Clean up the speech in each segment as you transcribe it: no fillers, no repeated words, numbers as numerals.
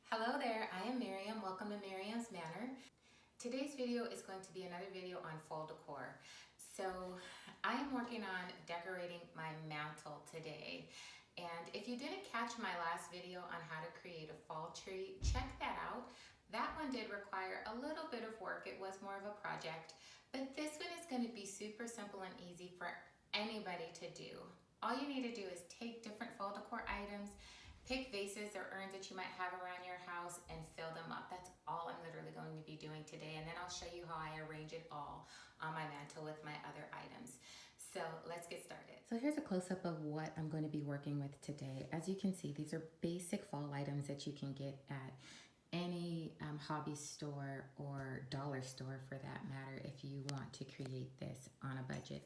Hello there, I am Miriam. Welcome to Miriam's Manor. Today's video is going to be another video on fall decor. So I am working on decorating my mantle today. And if you didn't catch my last video on how to create a fall tree, check that out. That one did require a little bit of work. It was more of a project, but this one is going to be super simple and easy for anybody to do. All you need to do is take different fall decor items, pick vases or urns that you might have around your house and fill them up. That's all I'm literally going to be doing today. And then I'll show you how I arrange it all on my mantle with my other items. So let's get started. So here's a close-up of what I'm going to be working with today. As you can see, these are basic fall items that you can get at any hobby store or dollar store for that matter if you want to create this on a budget.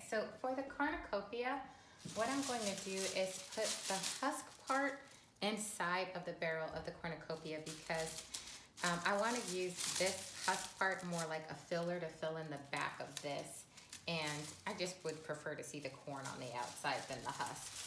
So for the cornucopia, what I'm going to do is put the husk part inside of the barrel of the cornucopia because I want to use this husk part more like a filler to fill in the back of this. And I just would prefer to see the corn on the outside than the husk.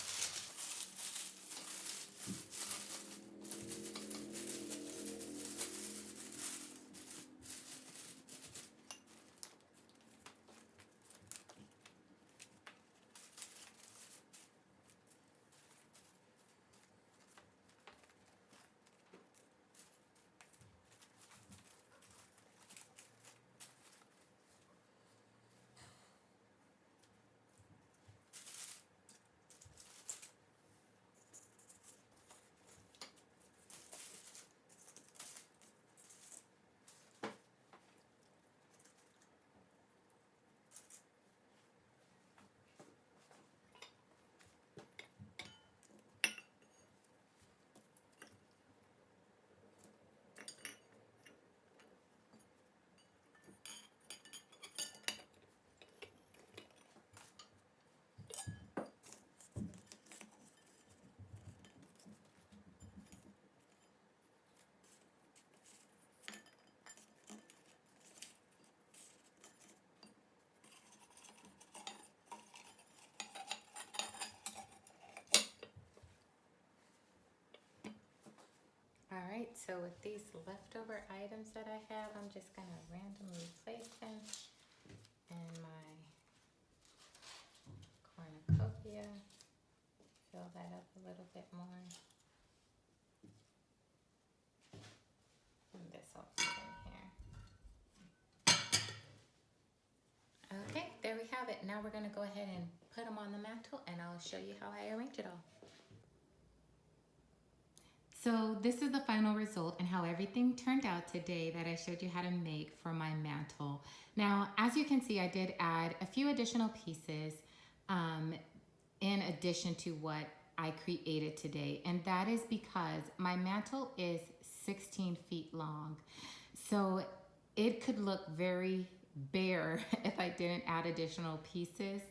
All right, so with these leftover items that I have, I'm just gonna randomly place them in my cornucopia. Fill that up a little bit more. And this will fit in here. Okay, there we have it. Now we're gonna go ahead and put them on the mantle and I'll show you how I arrange it all. So this is the final result and how everything turned out today that I showed you how to make for my mantle. Now, as you can see, I did add a few additional pieces in addition to what I created today. And that is because my mantle is 16 feet long. So it could look very bare if I didn't add additional pieces.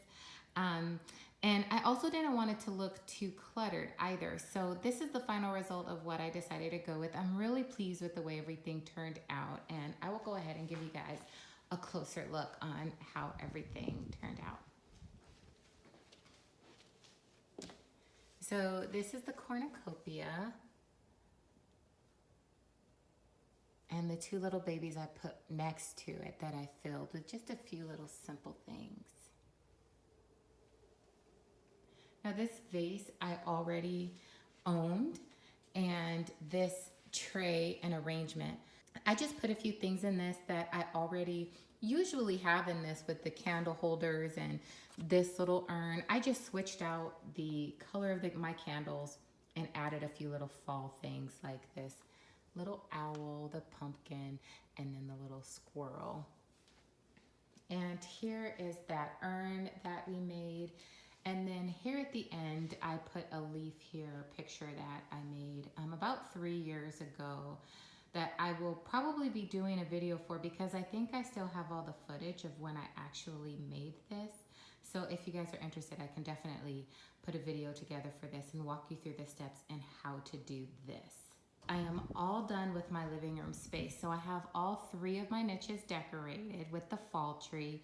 And I also didn't want it to look too cluttered either. So this is the final result of what I decided to go with. I'm really pleased with the way everything turned out. And I will go ahead and give you guys a closer look on how everything turned out. So this is the cornucopia. And the two little babies I put next to it that I filled with just a few little simple things. Now this vase I already owned, and this tray and arrangement, I just put a few things in this that I already usually have in this with the candle holders and this little urn. I just switched out the color of my candles and added a few little fall things like this little owl, the pumpkin, and then the little squirrel. And here is that urn that we made. And then here at the end, I put a leaf here picture that I made about 3 years ago that I will probably be doing a video for, because I think I still have all the footage of when I actually made this. So if you guys are interested, I can definitely put a video together for this and walk you through the steps and how to do this. I am all done with my living room space. So I have all 3 of my niches decorated with the fall tree,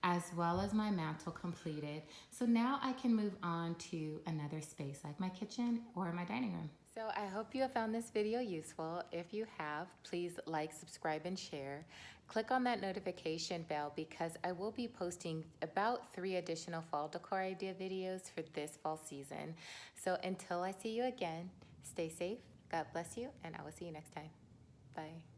as well as my mantle completed. So now I can move on to another space like my kitchen or my dining room. So I hope you have found this video useful. If you have, please like, subscribe, and share. Click on that notification bell because I will be posting about 3 additional fall decor idea videos for this fall season. So until I see you again, stay safe, God bless you, and I will see you next time. Bye.